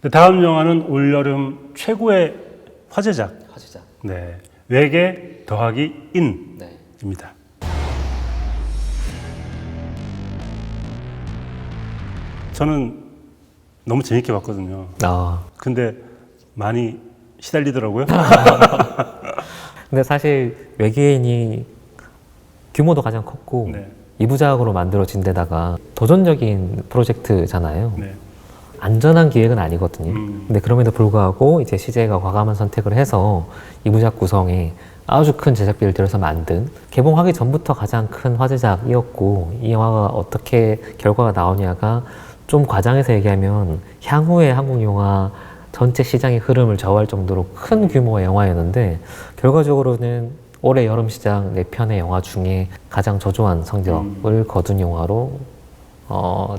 네, 다음 영화는 올여름 최고의 화제작. 화제작. 네, 외계 더하기 네. 인입니다. 저는 너무 재밌게 봤거든요. 근데 많이 시달리더라고요. 근데 사실 외계인이 규모도 가장 컸고 네. 2부작으로 만들어진 데다가 도전적인 프로젝트잖아요. 네. 안전한 기획은 아니거든요. 음. 근데 그럼에도 불구하고 이제 CJ가 과감한 선택을 해서 2부작 구성에 아주 큰 제작비를 들여서 만든, 개봉하기 전부터 가장 큰 화제작이었고, 이 영화가 어떻게 결과가 나오냐가 좀 과장해서 얘기하면 향후의 한국 영화 전체 시장의 흐름을 좌우할 정도로 큰 규모의 영화였는데, 결과적으로는 올해 여름 시장 4편의 영화 중에 가장 저조한 성적을 거둔 영화로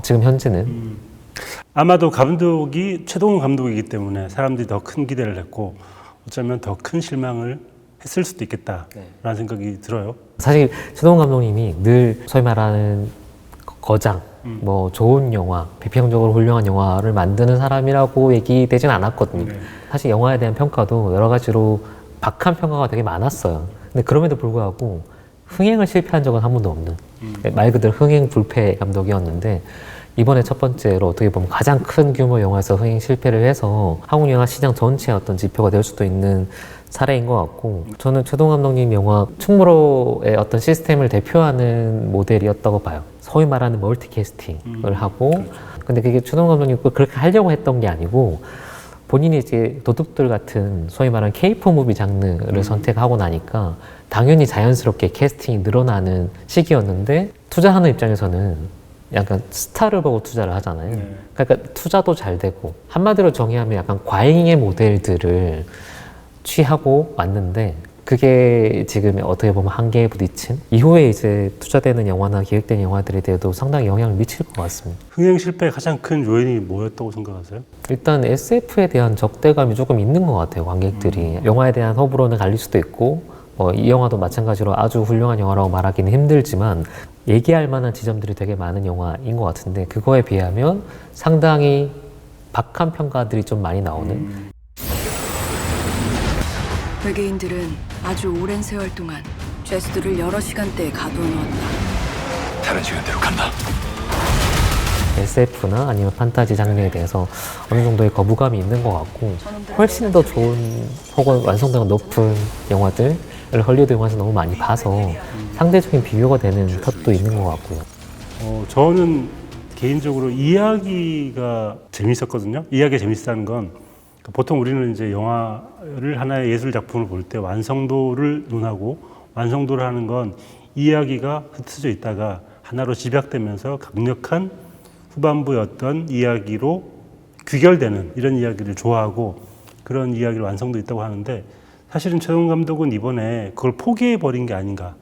지금 현재는 아마도 감독이 최동훈 감독이기 때문에 사람들이 더 큰 기대를 했고 어쩌면 더 큰 실망을 했을 수도 있겠다라는 생각이 들어요. 사실 최동훈 감독님이 늘 소위 말하는 거장, 뭐 좋은 영화, 비평적으로 훌륭한 영화를 만드는 사람이라고 얘기되진 않았거든요. 네. 사실 영화에 대한 평가도 여러 가지로 박한 평가가 되게 많았어요. 근데 그럼에도 불구하고 흥행을 실패한 적은 한 번도 없는, 말 그대로 흥행 불패 감독이었는데, 이번에 첫 번째로 어떻게 보면 가장 큰 규모 영화에서 흥행 실패를 해서 한국 영화 시장 전체의 어떤 지표가 될 수도 있는 사례인 것 같고, 저는 최동훈 감독님 영화 충무로의 어떤 시스템을 대표하는 모델이었다고 봐요. 소위 말하는 멀티캐스팅을 하고, 근데 그게 최동훈 감독님이 그렇게 하려고 했던 게 아니고, 본인이 이제 도둑들 같은 소위 말하는 케이프 무비 장르를 선택하고 나니까 당연히 자연스럽게 캐스팅이 늘어나는 시기였는데, 투자하는 입장에서는 약간 스타를 보고 투자를 하잖아요. 네. 그러니까 투자도 잘 되고, 한마디로 정의하면 약간 과잉의 모델들을 취하고 왔는데, 그게 지금 어떻게 보면 한계에 부딪힌, 이후에 이제 투자되는 영화나 기획된 영화들에 대해도 상당히 영향을 미칠 것 같습니다. 흥행 실패의 가장 큰 요인이 뭐였다고 생각하세요? 일단 SF에 대한 적대감이 조금 있는 것 같아요, 관객들이. 영화에 대한 호불호는 갈릴 수도 있고, 이 영화도 마찬가지로 아주 훌륭한 영화라고 말하기는 힘들지만 얘기할 만한 지점들이 되게 많은 영화인 것 같은데, 그거에 비하면 상당히 박한 평가들이 좀 많이 나오는. 외계인들은 아주 오랜 세월 동안 죄수들을 여러 시간대에 가두어 놓았다. 다른 시간대로 간다. SF나 아니면 판타지 장르에 대해서 어느 정도의 거부감이 있는 것 같고, 훨씬 더 좋은 혹은 완성도가 높은 영화들을 헐리우드 영화에서 너무 많이 봐서 상대적인 비교가 되는 탓도 있는 것 같고요. 저는 개인적으로 이야기가 재밌었거든요. 이야기가 재밌다는 건 보통 우리는 이제 영화를 하나의 예술 작품을 볼 때 완성도를 논하고, 완성도를 하는 건 이야기가 흩어져 있다가 하나로 집약되면서 강력한 후반부의 어떤 이야기로 귀결되는 이런 이야기를 좋아하고, 그런 이야기를 완성도 있다고 하는데, 사실은 최동훈 감독은 이번에 그걸 포기해 버린 게 아닌가.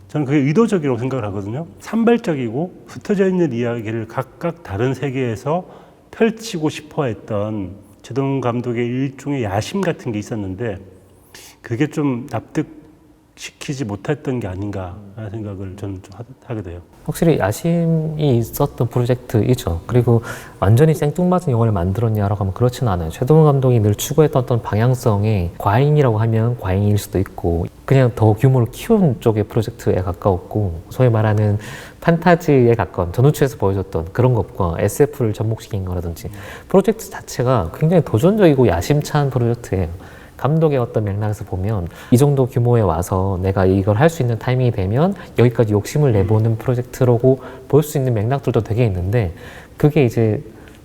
저는 그게 의도적이라고 생각을 하거든요. 산발적이고 흩어져 있는 이야기를 각각 다른 세계에서 펼치고 싶어 했던 최동훈 감독의 일종의 야심 같은 게 있었는데, 그게 좀 납득시키지 못했던 게 아닌가라는 생각을 저는 좀 하게 돼요. 확실히 야심이 있었던 프로젝트이죠. 그리고 완전히 생뚱맞은 영화를 만들었냐라고 하면 그렇지는 않아요. 최동훈 감독이 늘 추구했던 어떤 방향성이 과잉이라고 하면 과잉일 수도 있고, 그냥 더 규모를 키운 쪽의 프로젝트에 가까웠고, 소위 말하는 판타지에 가까운, 전우추에서 보여줬던 그런 것과 SF를 접목시킨 거라든지, 프로젝트 자체가 굉장히 도전적이고 야심찬 프로젝트예요. 감독의 어떤 맥락에서 보면 이 정도 규모에 와서 내가 이걸 할 수 있는 타이밍이 되면 여기까지 욕심을 내보는 프로젝트라고 볼 수 있는 맥락들도 되게 있는데, 그게 이제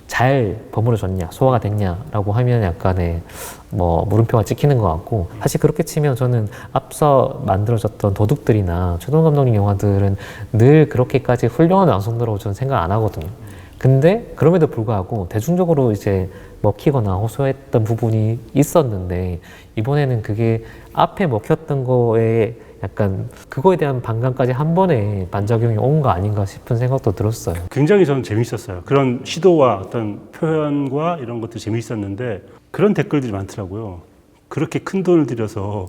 잘 버무려졌냐, 소화가 됐냐라고 하면 약간의 물음표가 찍히는 것 같고, 사실 그렇게 치면 저는 앞서 만들어졌던 도둑들이나 최동훈 감독님 영화들은 늘 그렇게까지 훌륭한 완성도라고 저는 생각 안 하거든요. 근데 그럼에도 불구하고 대중적으로 이제 먹히거나 호소했던 부분이 있었는데, 이번에는 그게 앞에 먹혔던 거에 약간 그거에 대한 반감까지 한 번에 반작용이 온 거 아닌가 싶은 생각도 들었어요. 굉장히 저는 재밌었어요. 그런 시도와 어떤 표현과 이런 것도 재밌었는데, 그런 댓글들이 많더라고요. 그렇게 큰 돈을 들여서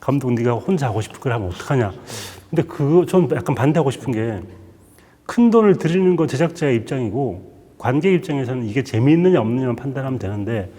감독 네가 혼자 하고 싶을 걸 하면 어떡하냐. 근데 저는 약간 반대하고 싶은 게, 큰 돈을 들이는 건 제작자의 입장이고 관객 입장에서는 이게 재미있느냐 없느냐만 판단하면 되는데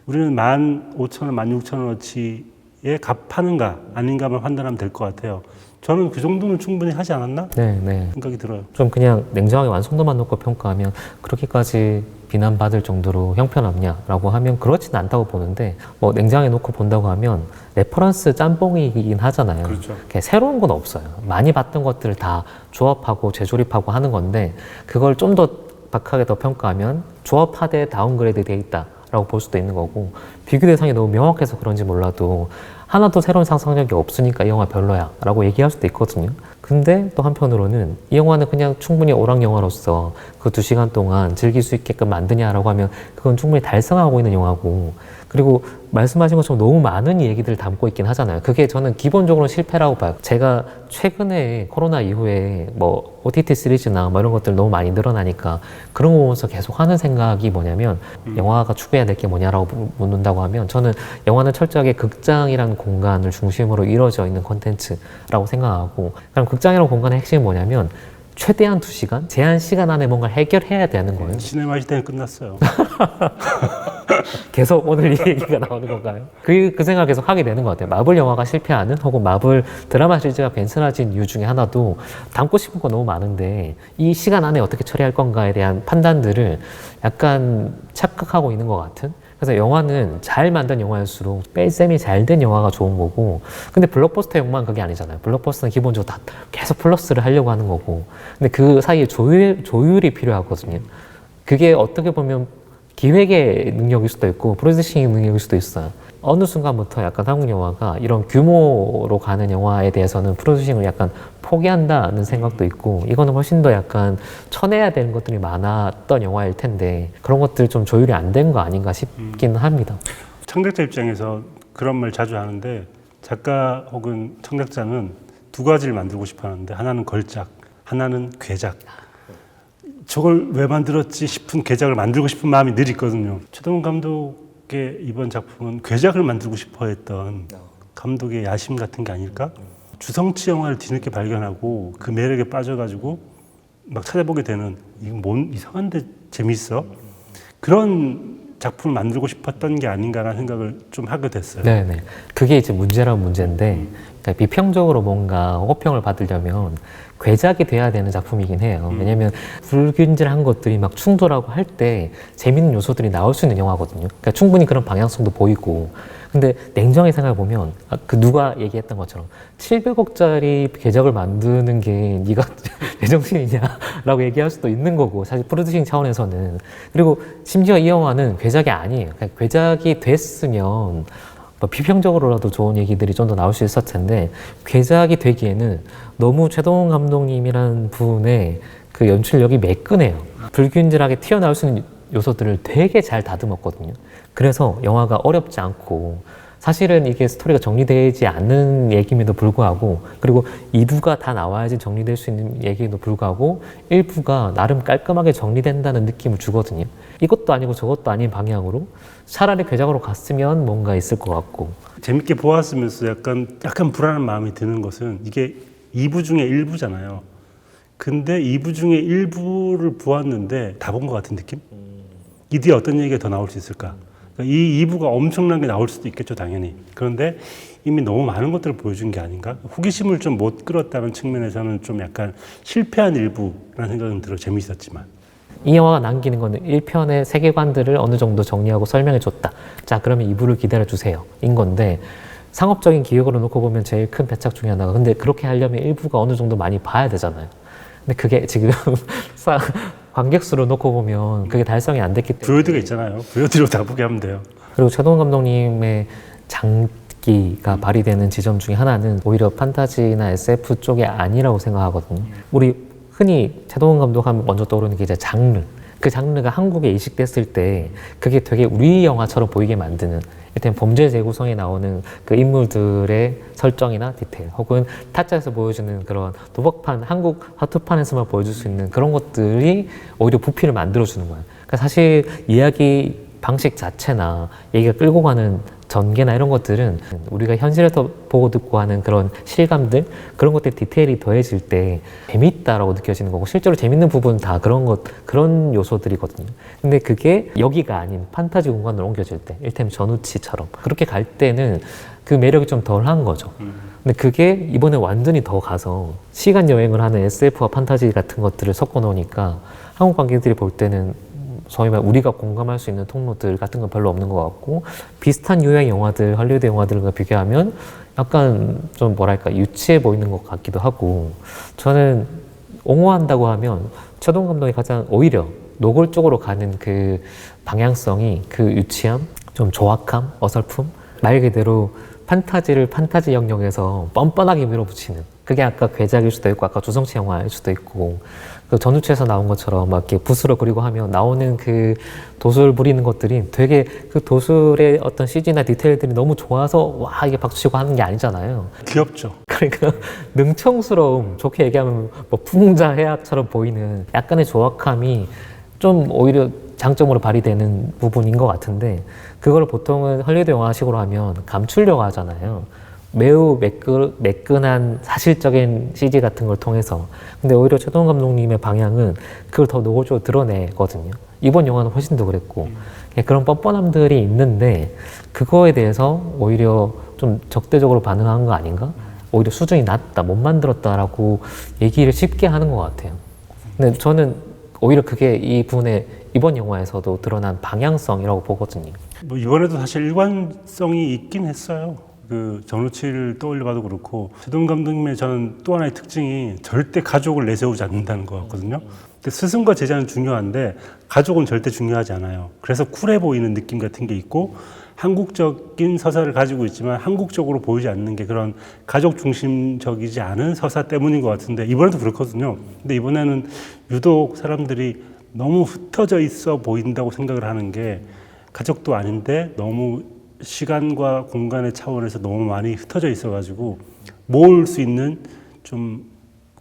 우리는 15,000원, 16,000원어치에 값하는가 아닌가만 판단하면 될 것 같아요. 저는 그 정도는 충분히 하지 않았나? 네, 네. 생각이 들어요. 좀 그냥 냉정하게 완성도만 놓고 평가하면 그렇게까지 비난받을 정도로 형편없냐라고 하면 그렇지는 않다고 보는데 뭐 냉정하게 놓고 본다고 하면 레퍼런스 짬뽕이긴 하잖아요. 그렇죠. 이렇게 새로운 건 없어요. 많이 봤던 것들을 다 조합하고 재조립하고 하는 건데 그걸 좀 더 박하게 더 평가하면 조합하되 다운그레이드 돼 있다라고 볼 수도 있는 거고 비교 대상이 너무 명확해서 그런지 몰라도 하나도 새로운 상상력이 없으니까 이 영화 별로야 라고 얘기할 수도 있거든요. 근데 또 한편으로는 이 영화는 그냥 충분히 오락 영화로서 그 2시간 동안 즐길 수 있게끔 만드냐라고 하면 그건 충분히 달성하고 있는 영화고 그리고 말씀하신 것처럼 너무 많은 얘기들을 담고 있긴 하잖아요. 그게 저는 기본적으로 실패라고 봐요. 제가 최근에 코로나 이후에 뭐 OTT 시리즈나 뭐 이런 것들 너무 많이 늘어나니까 그런 거 보면서 계속 하는 생각이 뭐냐면 영화가 추구해야 될 게 뭐냐라고 묻는다고 하면 저는 영화는 철저하게 극장이라는 공간을 중심으로 이루어져 있는 콘텐츠라고 생각하고 그럼 극장이라는 공간의 핵심이 뭐냐면 최대한 2시간, 제한 시간 안에 뭔가를 해결해야 되는 거예요. 시네마 시대는 끝났어요. 계속 오늘 이 얘기가 나오는 건가요? 그 생각을 계속 하게 되는 것 같아요. 마블 영화가 실패하는 혹은 마블 드라마 시리즈가 괜찮아진 이유 중에 하나도 담고 싶은 거 너무 많은데 이 시간 안에 어떻게 처리할 건가에 대한 판단들을 약간 착각하고 있는 것 같은 그래서 영화는 잘 만든 영화일수록 뺄셈이 잘 된 영화가 좋은 거고 근데 블록버스터용만 그게 아니잖아요. 블록버스터는 기본적으로 다 계속 플러스를 하려고 하는 거고 근데 그 사이에 조율이 필요하거든요. 그게 어떻게 보면 기획의 능력일 수도 있고 프로듀싱의 능력일 수도 있어요. 어느 순간부터 약간 한국 영화가 이런 규모로 가는 영화에 대해서는 프로듀싱을 약간 포기한다는 생각도 있고 이거는 훨씬 더 약간 쳐내야 되는 것들이 많았던 영화일 텐데 그런 것들 좀 조율이 안 된 거 아닌가 싶긴 합니다. 창작자 입장에서 그런 말 자주 하는데 작가 혹은 창작자는 2가지를 만들고 싶어 하는데 하나는 걸작, 하나는 괴작. 저걸 왜 만들었지 싶은 괴작을 만들고 싶은 마음이 늘 있거든요. 최동훈 감독의 이번 작품은 괴작을 만들고 싶어 했던 감독의 야심 같은 게 아닐까? 주성치 영화를 뒤늦게 발견하고 그 매력에 빠져가지고 막 찾아보게 되는 이거 뭔 이상한데 재밌어? 그런 작품을 만들고 싶었던 게 아닌가라는 생각을 좀 하게 됐어요. 네네. 그게 이제 문제라면 문제인데 그러니까 비평적으로 뭔가 호평을 받으려면 괴작이 돼야 되는 작품이긴 해요. 왜냐면 불균질한 것들이 막 충돌하고 할 때 재밌는 요소들이 나올 수 있는 영화거든요. 그러니까 충분히 그런 방향성도 보이고 근데 냉정하게 생각해보면 그 누가 얘기했던 것처럼 700억짜리 괴작을 만드는 게 네가 제정신이냐라고 얘기할 수도 있는 거고 사실 프로듀싱 차원에서는 그리고 심지어 이 영화는 괴작이 아니에요. 그냥 괴작이 됐으면 뭐 비평적으로라도 좋은 얘기들이 좀 더 나올 수 있었을 텐데 괴작이 되기에는 너무 최동훈 감독님이라는 분의 그 연출력이 매끈해요. 불균질하게 튀어나올 수 있는 요소들을 되게 잘 다듬었거든요. 그래서 영화가 어렵지 않고 사실은 이게 스토리가 정리되지 않는 얘기임에도 불구하고 그리고 2부가 다 나와야지 정리될 수 있는 얘기에도 불구하고 1부가 나름 깔끔하게 정리된다는 느낌을 주거든요. 이것도 아니고 저것도 아닌 방향으로 차라리 괴작으로 갔으면 뭔가 있을 것 같고 재밌게 보았으면서 약간 불안한 마음이 드는 것은 이게 2부 중에 1부잖아요. 근데 2부 중에 1부를 보았는데 다 본 것 같은 느낌? 이 뒤에 어떤 얘기가 더 나올 수 있을까? 그러니까 이 2부가 엄청나게 나올 수도 있겠죠, 당연히. 그런데 이미 너무 많은 것들을 보여준 게 아닌가? 호기심을 좀 못 끌었다는 측면에서는 좀 약간 실패한 일부라는 생각은 들어 재미있었지만. 이 영화가 남기는 거는 1편의 세계관들을 어느 정도 정리하고 설명해 줬다. 자, 그러면 2부를 기다려 주세요. 인 건데 상업적인 기획으로 놓고 보면 제일 큰 배착 중에 하나가 근데 그렇게 하려면 1부가 어느 정도 많이 봐야 되잖아요. 근데 그게 지금 관객수로 놓고 보면 그게 달성이 안 됐기 때문에 VOD가 있잖아요. VOD로 다 보게 하면 돼요. 그리고 최동훈 감독님의 장기가 발휘되는 지점 중에 하나는 오히려 판타지나 SF 쪽이 아니라고 생각하거든요. 우리 흔히 최동훈 감독 하면 먼저 떠오르는 게 이제 장르. 그 장르가 한국에 이식됐을 때 그게 되게 우리 영화처럼 보이게 만드는 일단 범죄 재구성에 나오는 그 인물들의 설정이나 디테일 혹은 타짜에서 보여주는 그런 도박판, 한국 하트판에서만 보여줄 수 있는 그런 것들이 오히려 부피를 만들어주는 거예요. 그러니까 사실 이야기 방식 자체나 얘기가 끌고 가는 전개나 이런 것들은 우리가 현실에서 보고 듣고 하는 그런 실감들, 그런 것들 디테일이 더해질 때 재밌다라고 느껴지는 거고, 실제로 재밌는 부분은 다 그런 요소들이거든요. 근데 그게 여기가 아닌 판타지 공간으로 옮겨질 때, 일테면 전우치처럼 그렇게 갈 때는 그 매력이 좀 덜한 거죠. 근데 그게 이번에 완전히 더 가서 시간 여행을 하는 SF와 판타지 같은 것들을 섞어 놓으니까 한국 관객들이 볼 때는 소위 말 우리가 공감할 수 있는 통로들 같은 건 별로 없는 것 같고, 비슷한 유행 영화들, 할리우드 영화들과 비교하면 약간 좀 뭐랄까 유치해 보이는 것 같기도 하고, 저는 옹호한다고 하면 최동 감독이 가장 오히려 노골적으로 가는 그 방향성이 그 유치함, 좀 조악함, 어설픔, 말 그대로 판타지를 판타지 영역에서 뻔뻔하게 밀어붙이는, 그게 아까 괴작일 수도 있고 아까 조성치 영화일 수도 있고, 그 전우체에서 나온 것처럼 막 이렇게 붓으로 그리고 하면 나오는 그 도술 부리는 것들이 되게 그 도술의 어떤 CG나 디테일들이 너무 좋아서 와 이게 박수치고 하는 게 아니잖아요. 귀엽죠. 그러니까 능청스러움, 좋게 얘기하면 뭐 풍자해악처럼 보이는 약간의 조악함이 좀 오히려 장점으로 발휘되는 부분인 것 같은데, 그걸 보통은 헐리우드 영화식으로 하면 감추려고 하잖아요. 매우 매끈한 사실적인 CG 같은 걸 통해서. 근데 오히려 최동 감독님의 방향은 그걸 더 노골적으로 드러내거든요. 이번 영화는 훨씬 더 그랬고, 그런 뻔뻔함들이 있는데 그거에 대해서 오히려 좀 적대적으로 반응한 거 아닌가? 오히려 수준이 낮다, 못 만들었다라고 얘기를 쉽게 하는 것 같아요. 근데 저는 오히려 그게 이번 영화에서도 드러난 방향성이라고 보거든요. 뭐 이번에도 사실 일관성이 있긴 했어요. 그 전우치를 떠올려봐도 그렇고, 최동 감독님의 저는 또 하나의 특징이 절대 가족을 내세우지 않는다는 것 같거든요. 근데 스승과 제자는 중요한데 가족은 절대 중요하지 않아요. 그래서 쿨해 보이는 느낌 같은 게 있고, 한국적인 서사를 가지고 있지만 한국적으로 보이지 않는 게 그런 가족 중심적이지 않은 서사 때문인 것 같은데, 이번에도 그렇거든요. 근데 이번에는 유독 사람들이 너무 흩어져 있어 보인다고 생각을 하는 게, 가족도 아닌데 너무 시간과 공간의 차원에서 너무 많이 흩어져 있어가지고 모을 수 있는 좀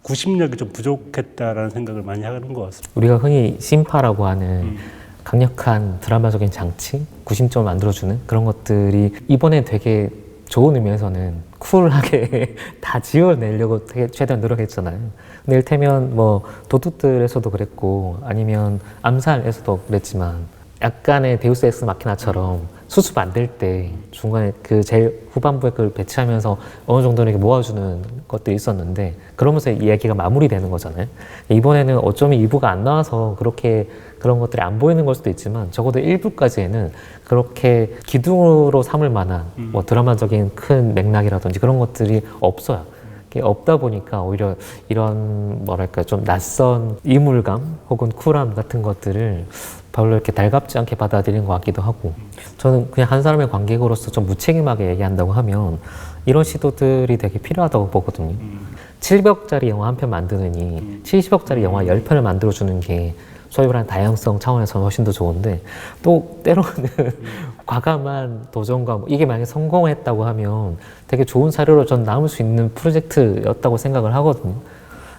구심력이 좀 부족했다라는 생각을 많이 하는 것 같습니다. 우리가 흔히 심파라고 하는 강력한 드라마적인 장치, 구심점을 만들어주는 그런 것들이 이번에 되게 좋은 의미에서는 쿨하게 다 지어내려고 되게 최대한 노력했잖아요. 근데 이를테면 뭐 도둑들에서도 그랬고 아니면 암살에서도 그랬지만, 약간의 데우스 엑스 마키나처럼 수습 안 될 때 중간에 그 제일 후반부에 그걸 배치하면서 어느 정도는 이렇게 모아주는 것도 있었는데, 그러면서 이야기가 마무리되는 거잖아요. 이번에는 어쩌면 2부가 안 나와서 그렇게 그런 것들이 안 보이는 걸 수도 있지만, 적어도 1부까지에는 그렇게 기둥으로 삼을 만한 뭐 드라마적인 큰 맥락이라든지 그런 것들이 없어요. 없다 보니까 오히려 이런 뭐랄까 좀 낯선 이물감 혹은 쿨함 같은 것들을 별로 이렇게 달갑지 않게 받아들이는 것 같기도 하고, 저는 그냥 한 사람의 관객으로서 좀 무책임하게 얘기한다고 하면 이런 시도들이 되게 필요하다고 보거든요. 700억짜리 영화 한 편 만드느니 70억짜리 영화 10편을 만들어주는 게 소위 말하는 다양성 차원에서는 훨씬 더 좋은데, 또 때로는 과감한 도전과 이게 만약에 성공했다고 하면 되게 좋은 사례로 전 남을 수 있는 프로젝트였다고 생각을 하거든요.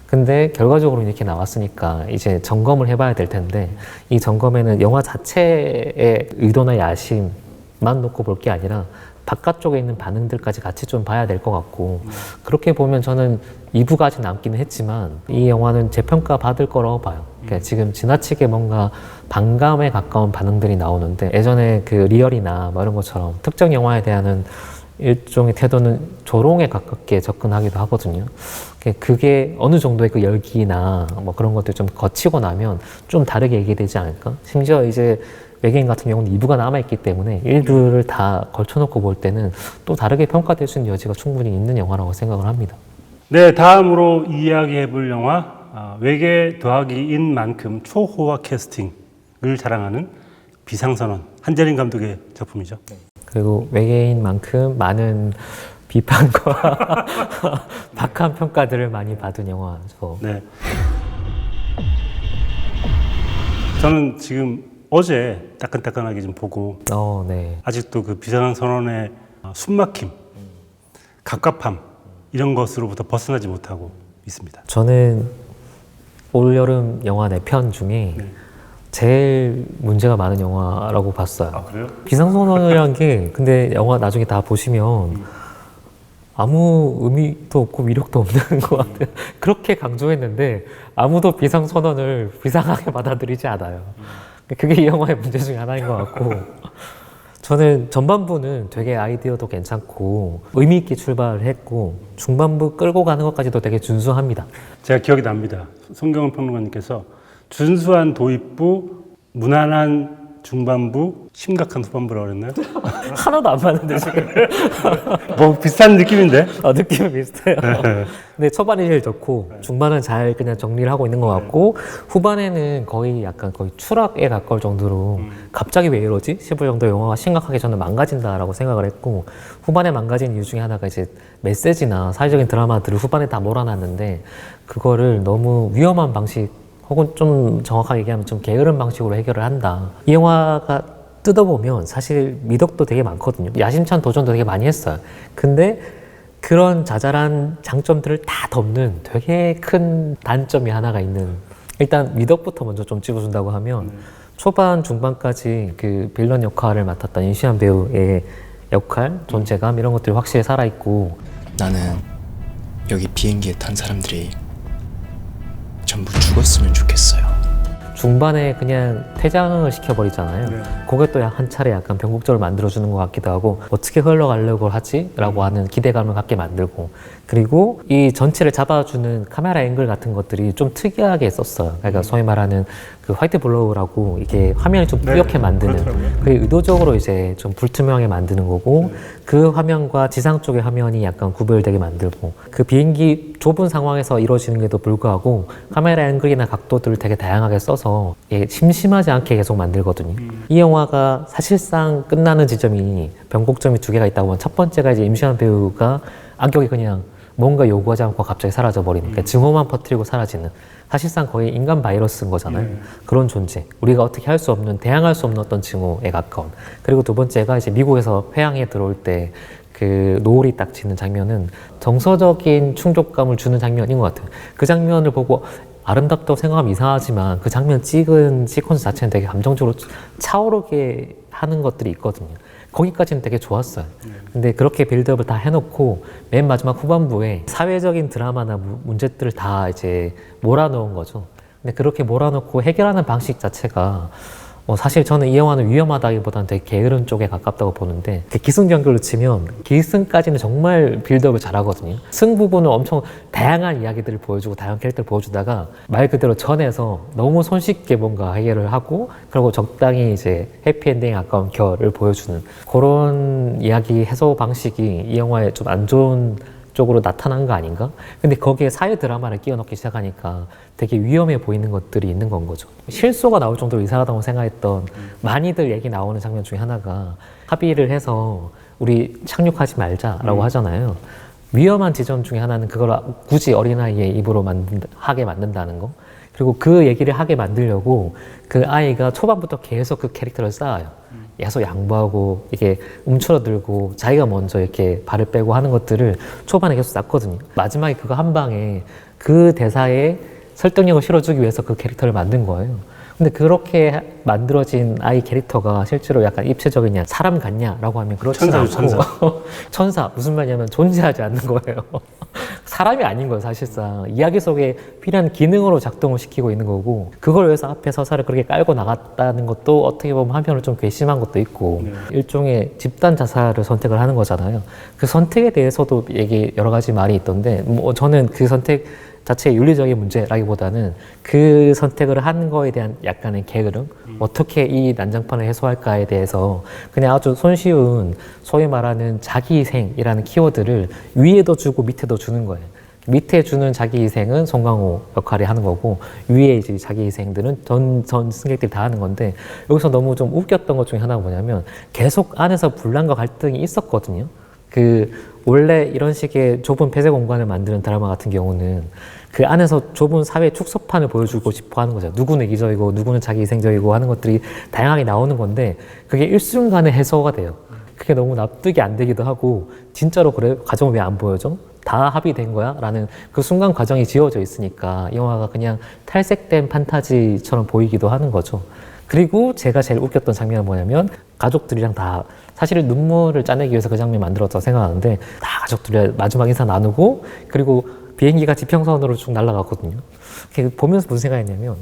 근데 결과적으로 이렇게 나왔으니까 이제 점검을 해봐야 될 텐데, 이 점검에는 영화 자체의 의도나 야심만 놓고 볼 게 아니라 바깥쪽에 있는 반응들까지 같이 좀 봐야 될 것 같고, 그렇게 보면 저는 2부가 아직 남기는 했지만 이 영화는 재평가 받을 거라고 봐요. 그러니까 지금 지나치게 뭔가 반감에 가까운 반응들이 나오는데, 예전에 그 리얼이나 뭐 이런 것처럼 특정 영화에 대한 일종의 태도는 조롱에 가깝게 접근하기도 하거든요. 그게 어느 정도의 그 열기나 뭐 그런 것들 좀 거치고 나면 좀 다르게 얘기되지 않을까? 심지어 이제 외계인 같은 경우는 2부가 남아있기 때문에 1부를 다 걸쳐놓고 볼 때는 또 다르게 평가될 수 있는 여지가 충분히 있는 영화라고 생각을 합니다. 네, 다음으로 이야기해볼 영화, 외계 더하기 인 만큼 초호화 캐스팅을 자랑하는 비상선언, 한재림 감독의 작품이죠. 그리고 외계인만큼 많은 비판과 박한 평가들을 많이 받은 영화죠. 네. 저는 지금 어제 따끈따끈하게 좀 보고 네. 아직도 그 비상선언의 숨막힘, 갑갑함 이런 것으로부터 벗어나지 못하고 있습니다. 저는 올여름 영화 4편 중에 제일 문제가 많은 영화라고 봤어요. 아 그래요? 비상선언이란 게 근데 영화 나중에 다 보시면 아무 의미도 없고 위력도 없는 것 같아요. 그렇게 강조했는데 아무도 비상선언을 비상하게 받아들이지 않아요. 그게 이 영화의 문제 중에 하나인 것 같고 저는 전반부는 되게 아이디어도 괜찮고 의미 있게 출발을 했고 중반부 끌고 가는 것까지도 되게 준수합니다. 제가 기억이 납니다. 송경훈 평론가님께서 준수한 도입부, 무난한 중반부, 심각한 후반부라고 그랬나요? 하나도 안 맞는데 지금. 뭐 비슷한 느낌인데? 느낌이 비슷해요. 근데 초반이 제일 좋고 중반은 잘 그냥 정리를 하고 있는 것 같고 후반에는 거의 약간 거의 추락에 가까울 정도로 갑자기 왜 이러지 싶을 정도 영화가 심각하게 저는 망가진다라고 생각을 했고 후반에 망가진 이유 중에 하나가 이제 메시지나 사회적인 드라마들을 후반에 다 몰아놨는데 그거를 너무 위험한 방식 혹은 좀 정확하게 얘기하면 좀 게으른 방식으로 해결을 한다. 이 영화가 뜯어보면 사실 미덕도 되게 많거든요. 야심찬 도전도 되게 많이 했어요. 근데 그런 자잘한 장점들을 다 덮는 되게 큰 단점이 하나가 있는 일단 미덕부터 먼저 좀 찍어준다고 하면 초반 중반까지 그 빌런 역할을 맡았던 윤시안 배우의 역할, 존재감 이런 것들이 확실히 살아있고 나는 여기 비행기에 탄 사람들이 전부 죽었으면 좋겠어요. 중반에 그냥 퇴장을 시켜버리잖아요. 그게 또 한 차례 약간 변곡점을 만들어주는 것 같기도 하고 어떻게 흘러가려고 하지? 라고 하는 기대감을 갖게 만들고 그리고 이 전체를 잡아주는 카메라 앵글 같은 것들이 좀 특이하게 썼어요. 그러니까 소위 말하는 그 화이트 블로우라고 이게 화면을 좀 뿌옇게 만드는 그게 의도적으로 이제 좀 불투명하게 만드는 거고 그 화면과 지상 쪽의 화면이 약간 구별되게 만들고 그 비행기 좁은 상황에서 이루어지는데도 불구하고 카메라 앵글이나 각도들을 되게 다양하게 써서 심심하지 않게 계속 만들거든요. 이 영화가 사실상 끝나는 지점이 변곡점이 두 개가 있다고 하면 첫 번째가 이제 임시완 배우가 악역이 그냥 뭔가 요구하지 않고 갑자기 사라져 버리는 그러니까 증오만 퍼뜨리고 사라지는 사실상 거의 인간 바이러스인 거잖아요. 그런 존재. 우리가 어떻게 할 수 없는 대항할 수 없는 어떤 증오에 가까운. 그리고 두 번째가 이제 미국에서 회항에 들어올 때 그 노을이 딱 지는 장면은 정서적인 충족감을 주는 장면인 것 같아요. 그 장면을 보고 아름답다고 생각하면 이상하지만 그 장면 찍은 시퀀스 자체는 되게 감정적으로 차오르게 하는 것들이 있거든요. 거기까지는 되게 좋았어요. 근데 그렇게 빌드업을 다 해놓고 맨 마지막 후반부에 사회적인 드라마나 문제들을 다 이제 몰아넣은 거죠. 근데 그렇게 몰아넣고 해결하는 방식 자체가 사실 저는 이 영화는 위험하다기보다는 되게 게으른 쪽에 가깝다고 보는데 기승전결로 치면 기승까지는 정말 빌드업을 잘하거든요. 승 부분은 엄청 다양한 이야기들을 보여주고 다양한 캐릭터를 보여주다가 말 그대로 전에서 너무 손쉽게 뭔가 해결을 하고 그리고 적당히 이제 해피엔딩에 가까운 결을 보여주는 그런 이야기 해소 방식이 이 영화에 좀 안 좋은 쪽으로 나타난 거 아닌가? 근데 거기에 사회 드라마를 끼워 넣기 시작하니까 되게 위험해 보이는 것들이 있는 건 거죠. 실소가 나올 정도로 이상하다고 생각했던 많이들 얘기 나오는 장면 중에 하나가 합의를 해서 우리 착륙하지 말자라고 하잖아요. 위험한 지점 중에 하나는 그걸 굳이 어린아이의 입으로 하게 만든다는 거. 그리고 그 얘기를 하게 만들려고 그 아이가 초반부터 계속 그 캐릭터를 쌓아요. 계속 양보하고 이게 움츠러들고 자기가 먼저 이렇게 발을 빼고 하는 것들을 초반에 계속 쌓거든요. 마지막에 그거 한 방에 그 대사에 설득력을 실어주기 위해서 그 캐릭터를 만든 거예요. 근데 그렇게 만들어진 아이 캐릭터가 실제로 약간 입체적이냐 사람 같냐라고 하면 그렇지 않고 천사 무슨 말이냐면 존재하지 않는 거예요. 사람이 아닌 거예요. 사실상 이야기 속에 필요한 기능으로 작동을 시키고 있는 거고 그걸 위해서 앞에 서사를 그렇게 깔고 나갔다는 것도 어떻게 보면 한편으로 좀 괘씸한 것도 있고 일종의 집단 자살을 선택을 하는 거잖아요. 그 선택에 대해서도 여러 가지 말이 있던데 저는 그 선택 자체의 윤리적인 문제라기보다는 그 선택을 한 거에 대한 약간의 게으름 어떻게 이 난장판을 해소할까에 대해서 그냥 아주 손쉬운 소위 말하는 자기희생이라는 키워드를 위에도 주고 밑에도 주는 거예요. 밑에 주는 자기희생은 송강호 역할이 하는 거고 위에 이제 자기희생들은 전 승객들이 다 하는 건데 여기서 너무 좀 웃겼던 것 중에 하나가 뭐냐면 계속 안에서 분란과 갈등이 있었거든요. 원래 이런 식의 좁은 폐쇄 공간을 만드는 드라마 같은 경우는 그 안에서 좁은 사회 축소판을 보여주고 싶어 하는 거죠. 누구는 이기적이고 누구는 자기 희생적이고 하는 것들이 다양하게 나오는 건데 그게 일순간에 해소가 돼요. 그게 너무 납득이 안 되기도 하고 진짜로 그래? 가정을 왜 안 보여줘? 다 합의된 거야? 라는 그 순간 과정이 지워져 있으니까 이 영화가 그냥 탈색된 판타지처럼 보이기도 하는 거죠. 그리고 제가 제일 웃겼던 장면은 뭐냐면 가족들이랑 다 사실은 눈물을 짜내기 위해서 그 장면 만들었다고 생각하는데 다 가족들이 마지막 인사 나누고 그리고 비행기가 지평선으로 쭉 날아가거든요. 보면서 무슨 생각했냐면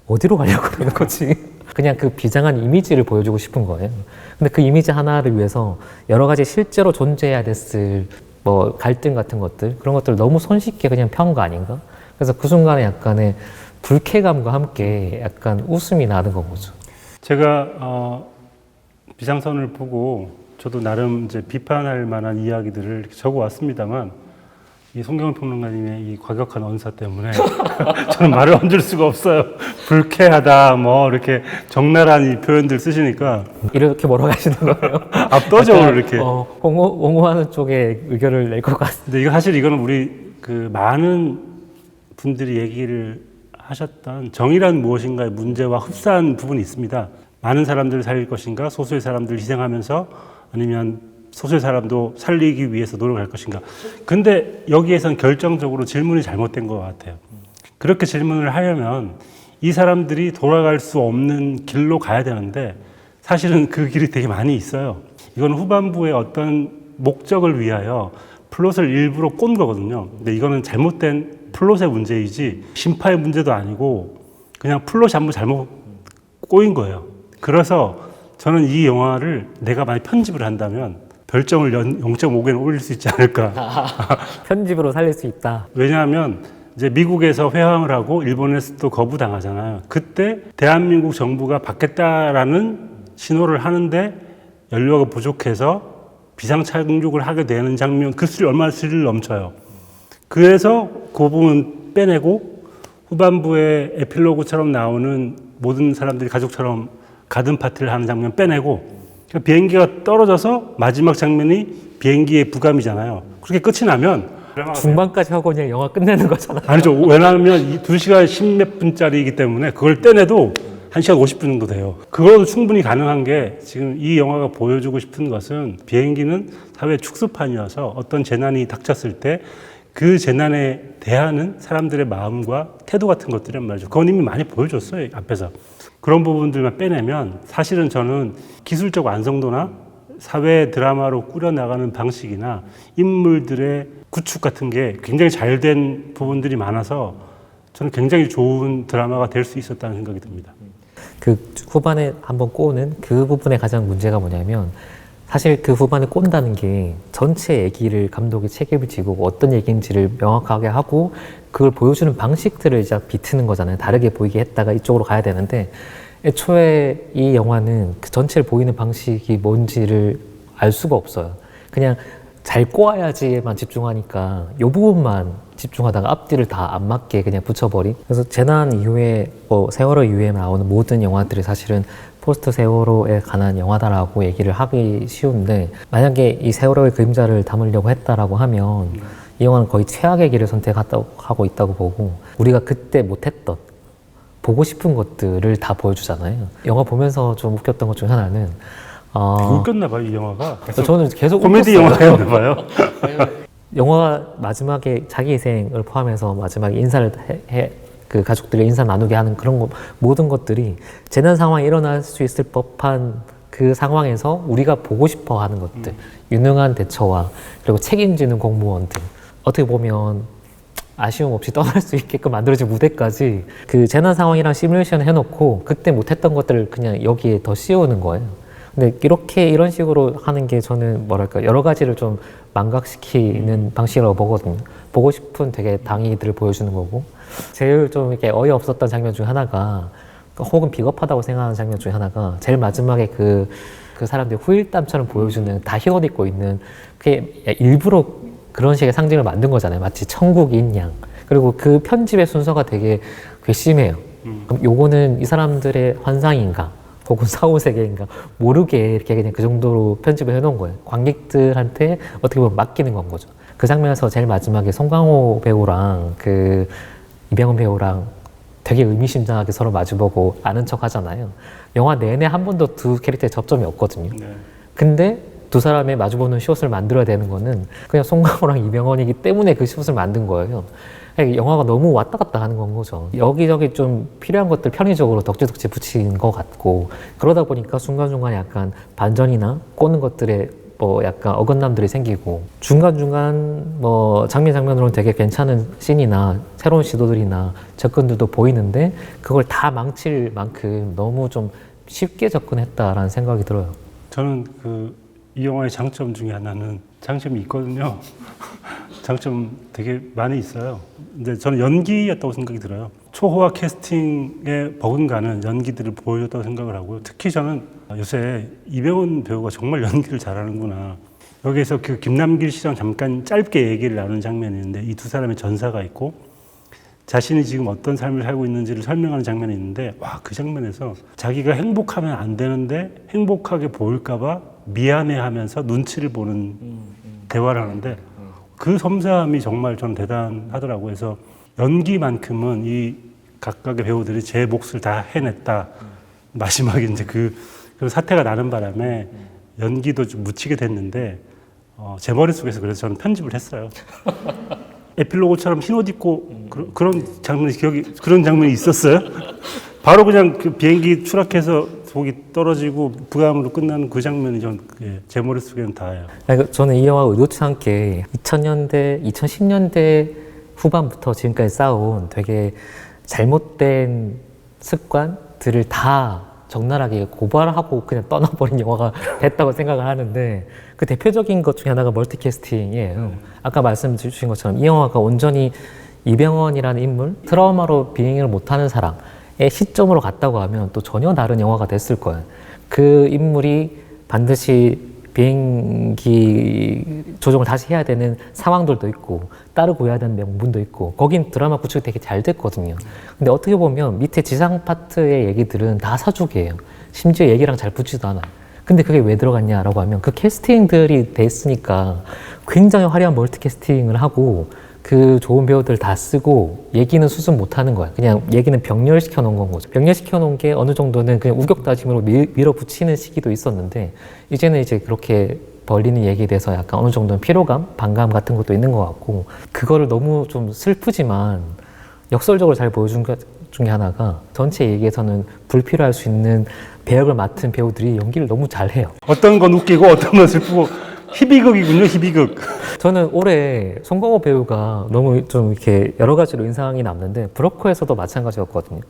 어디로 가려고 그러는 거지? 그냥 그 비장한 이미지를 보여주고 싶은 거예요. 근데 그 이미지 하나를 위해서 여러 가지 실제로 존재해야 됐을 뭐 갈등 같은 것들 그런 것들을 너무 손쉽게 그냥 편 거 아닌가? 그래서 그 순간에 약간의 불쾌감과 함께 약간 웃음이 나는 거죠. 제가 비상선을 보고 저도 나름 이제 비판할 만한 이야기들을 이렇게 적어 왔습니다만 이 송경훈 평론가님의 이 과격한 언사 때문에 저는 말을 얹을 수가 없어요. 불쾌하다, 뭐 이렇게 적나라한 이 표현들 쓰시니까 이렇게 몰아가시는 거예요? 압도적으로 이렇게. 옹호하는 쪽에 의견을 낼 것 같습니다. 근데 이거 사실 이거는 우리 그 많은 분들이 얘기를 하셨던 정의란 무엇인가의 문제와 흡사한 부분이 있습니다. 많은 사람들을 살릴 것인가, 소수의 사람들을 희생하면서 아니면 소수의 사람도 살리기 위해서 노력할 것인가. 근데 여기에선 결정적으로 질문이 잘못된 것 같아요. 그렇게 질문을 하려면 이 사람들이 돌아갈 수 없는 길로 가야 되는데 사실은 그 길이 되게 많이 있어요. 이건 후반부의 어떤 목적을 위하여 플롯을 일부러 꼰 거거든요. 근데 이거는 잘못된 플롯의 문제이지 심파의 문제도 아니고 그냥 플롯이 한번 잘못 꼬인 거예요. 그래서 저는 이 영화를 내가 만약 편집을 한다면 별점을 0.5개는 올릴 수 있지 않을까. 편집으로 살릴 수 있다. 왜냐하면 이제 미국에서 회항을 하고 일본에서 또 거부당하잖아요. 그때 대한민국 정부가 받겠다라는 신호를 하는데 연료가 부족해서 비상착륙을 하게 되는 장면, 그 스릴 얼마나 스릴 넘쳐요. 그래서 그 부분 빼내고 후반부에 에필로그처럼 나오는 모든 사람들이 가족처럼 가든 파티를 하는 장면 빼내고 그러니까 비행기가 떨어져서 마지막 장면이 비행기의 부감이잖아요. 그렇게 끝이 나면 중반까지 하고 그냥 영화 끝내는 거잖아. 아니죠. 왜냐하면 이 2시간 10몇 분짜리이기 때문에 그걸 떼내도 1시간 50분 정도 돼요. 그거도 충분히 가능한 게 지금 이 영화가 보여주고 싶은 것은 비행기는 사회 축소판이어서 어떤 재난이 닥쳤을 때 그 재난에 대하는 사람들의 마음과 태도 같은 것들이란 말이죠. 그건 이미 많이 보여줬어요, 앞에서. 그런 부분들만 빼내면 사실은 저는 기술적 완성도나 사회 드라마로 꾸려나가는 방식이나 인물들의 구축 같은 게 굉장히 잘 된 부분들이 많아서 저는 굉장히 좋은 드라마가 될 수 있었다는 생각이 듭니다. 그 후반에 한번 꼬는 그 부분의 가장 문제가 뭐냐면 사실 그 후반에 꼰다는 게 전체 얘기를 감독이 책임을 지고 어떤 얘기인지를 명확하게 하고 그걸 보여주는 방식들을 이제 비트는 거잖아요. 다르게 보이게 했다가 이쪽으로 가야 되는데 애초에 이 영화는 그 전체를 보이는 방식이 뭔지를 알 수가 없어요. 그냥 잘 꼬아야지에만 집중하니까 이 부분만 집중하다가 앞뒤를 다 안 맞게 그냥 붙여버린. 그래서 재난 이후에 세월호 이후에 나오는 모든 영화들이 사실은 포스트 세월호에 관한 영화다라고 얘기를 하기 쉬운데 만약에 이 세월호의 그림자를 담으려고 했다라고 하면 이 영화는 거의 최악의 길을 선택하고 있다고 보고 우리가 그때 못했던 보고 싶은 것들을 다 보여주잖아요. 영화 보면서 좀 웃겼던 것 중 하나는 웃겼나 봐요, 이 영화가. 저는 계속 코미디 웃겼어요. 영화였나 봐요. 영화 마지막에 자기 희생을 포함해서 마지막에 인사를 그 가족들의 인사 나누게 하는 그런 거 모든 것들이 재난 상황이 일어날 수 있을 법한 그 상황에서 우리가 보고 싶어 하는 것들 유능한 대처와 그리고 책임지는 공무원들 어떻게 보면 아쉬움 없이 떠날 수 있게끔 만들어진 무대까지 그 재난 상황이랑 시뮬레이션 해놓고 그때 못했던 것들을 그냥 여기에 더 씌우는 거예요. 근데 이렇게 이런 식으로 하는 게 저는 뭐랄까 여러 가지를 좀 망각시키는 방식이라고 보거든요. 보고 싶은 되게 당위들을 보여주는 거고 제일 좀 이렇게 어이없었던 장면 중에 하나가 혹은 비겁하다고 생각하는 장면 중에 하나가 제일 마지막에 그 사람들이 후일담처럼 보여주는 다 흰옷 입고 있는 그게 일부러 그런 식의 상징을 만든 거잖아요. 마치 천국인 양. 그리고 그 편집의 순서가 되게 괘씸해요. 그럼 요거는 이 사람들의 환상인가? 혹은 사후세계인가 모르게 이렇게 그냥 그 정도로 편집을 해놓은 거예요. 관객들한테 어떻게 보면 맡기는 건 거죠. 그 장면에서 제일 마지막에 송강호 배우랑 그 이병헌 배우랑 되게 의미심장하게 서로 마주보고 아는 척 하잖아요. 영화 내내 한 번도 두 캐릭터의 접점이 없거든요. 네. 근데 두 사람의 마주보는 숏을 만들어야 되는 거는 그냥 송강호랑 이병헌이기 때문에 그 숏을 만든 거예요. 영화가 너무 왔다 갔다 하는 건 거죠. 여기저기 좀 필요한 것들 편의적으로 덕지덕지 붙인 것 같고, 그러다 보니까 순간순간 약간 반전이나 꼬는 것들에 뭐 약간 어긋남들이 생기고, 중간중간 뭐 장면으로는 되게 괜찮은 씬이나 새로운 시도들이나 접근들도 보이는데 그걸 다 망칠 만큼 너무 좀 쉽게 접근했다라는 생각이 들어요. 저는 이 영화의 장점 중에 하나는, 장점이 있거든요. 장점 되게 많이 있어요. 근데 저는 연기였다고 생각이 들어요. 초호화 캐스팅에 버금가는 연기들을 보여줬다고 생각을 하고요. 특히 저는 요새 이병헌 배우가 정말 연기를 잘하는구나. 여기에서 그 김남길 씨랑 잠깐 짧게 얘기를 나누는 장면이 있는데, 이 두 사람의 전사가 있고 자신이 지금 어떤 삶을 살고 있는지를 설명하는 장면이 있는데, 와, 그 장면에서 자기가 행복하면 안 되는데 행복하게 보일까봐 미안해하면서 눈치를 보는 대화를 하는데, 그 섬세함이 정말 전 대단하더라고요. 그래서 연기만큼은 이 각각의 배우들이 제 몫을 다 해냈다. 마지막에 이제 그 사태가 나는 바람에 연기도 좀 묻히게 됐는데, 제 머릿속에서 그래서 저는 편집을 했어요. 에필로그처럼 흰옷 입고 그런 장면이 있었어요? 바로 그냥 그 비행기 추락해서 독이 떨어지고 부감으로 끝나는 그 장면이 제 머릿속에는 다예요. 저는 이 영화 의도치 않게 2000년대, 2010년대 후반부터 지금까지 쌓아온 되게 잘못된 습관들을 다 적나라하게 고발하고 그냥 떠나버린 영화가 됐다고 생각을 하는데, 그 대표적인 것 중에 하나가 멀티캐스팅이에요. 아까 말씀 주신 것처럼 이 영화가 온전히 이병헌이라는 인물, 트라우마로 비행을 못하는 사람의 시점으로 갔다고 하면 또 전혀 다른 영화가 됐을 거예요. 그 인물이 반드시 비행기 조종을 다시 해야 되는 상황들도 있고 따르고 해야 되는 명분도 있고, 거긴 드라마 구축이 되게 잘 됐거든요. 근데 어떻게 보면 밑에 지상 파트의 얘기들은 다 사족이에요. 심지어 얘기랑 잘 붙지도 않아요. 근데 그게 왜 들어갔냐라고 하면 그 캐스팅들이 됐으니까 굉장히 화려한 멀티 캐스팅을 하고 그 좋은 배우들 다 쓰고 얘기는 수습 못 하는 거야. 그냥 얘기는 병렬시켜 놓은 건 거죠. 병렬시켜 놓은 게 어느 정도는 그냥 우격다짐으로 밀어붙이는 시기도 있었는데, 이제는 이제 그렇게 벌리는 얘기에 대해서 약간 어느 정도는 피로감, 반감 같은 것도 있는 것 같고, 그거를 너무 좀 슬프지만 역설적으로 잘 보여준 것 중에 하나가, 전체 얘기에서는 불필요할 수 있는 배역을 맡은 배우들이 연기를 너무 잘해요. 어떤 건 웃기고 어떤 건 슬프고, 희비극이군요, 희비극. 저는 올해 송강호 배우가 너무 좀 이렇게 여러 가지로 인상이 남는데, 브로커에서도 마찬가지였거든요.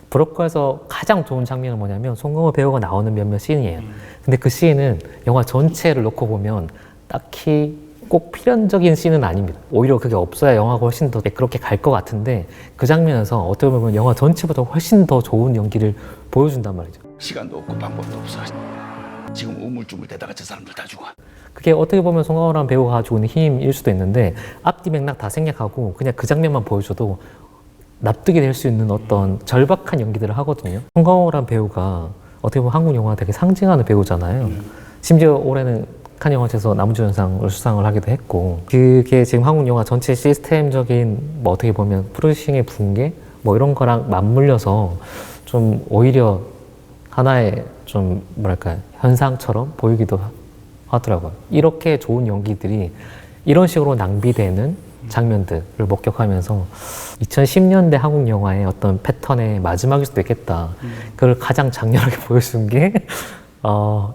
브로커에서 가장 좋은 장면은 뭐냐면 송강호 배우가 나오는 몇몇 씬이에요. 근데 그 씬은 영화 전체를 놓고 보면 딱히 꼭 필연적인 씬은 아닙니다. 오히려 그게 없어야 영화가 훨씬 더 그렇게 갈 것 같은데, 그 장면에서 어떻게 보면 영화 전체보다 훨씬 더 좋은 연기를 보여준단 말이죠. 시간도 없고 방법도 없어. 지금 우물쭈물대다가 저 사람들 다 죽어. 그게 어떻게 보면 송강호라는 배우가 가지고 있는 힘일 수도 있는데, 앞뒤 맥락 다 생략하고 그냥 그 장면만 보여줘도 납득이 될 수 있는 어떤 절박한 연기들을 하거든요. 송강호라는 배우가 어떻게 보면 한국 영화 되게 상징하는 배우잖아요. 심지어 올해는 칸 영화제에서 남우주연상을 수상을 하기도 했고, 그게 지금 한국 영화 전체 시스템적인 뭐 어떻게 보면 프로듀싱의 붕괴 뭐 이런 거랑 맞물려서 좀 오히려 하나의 좀 뭐랄까 현상처럼 보이기도 하더라고요. 이렇게 좋은 연기들이 이런 식으로 낭비되는 장면들을 목격하면서 2010년대 한국 영화의 어떤 패턴의 마지막일 수도 있겠다. 그걸 가장 장렬하게 보여준 게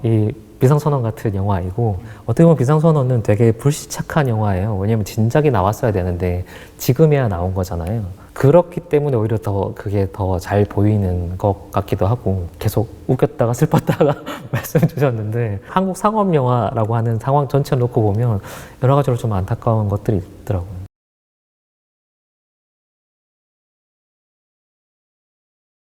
이 비상선언 같은 영화이고, 어떻게 보면 비상선언은 되게 불시착한 영화예요. 왜냐면 진작에 나왔어야 되는데 지금이야 나온 거잖아요. 그렇기 때문에 오히려 더 그게 더 잘 보이는 것 같기도 하고, 계속 웃겼다가 슬펐다가 말씀 주셨는데, 한국 상업 영화라고 하는 상황 전체를 놓고 보면 여러 가지로 좀 안타까운 것들이 있더라고요.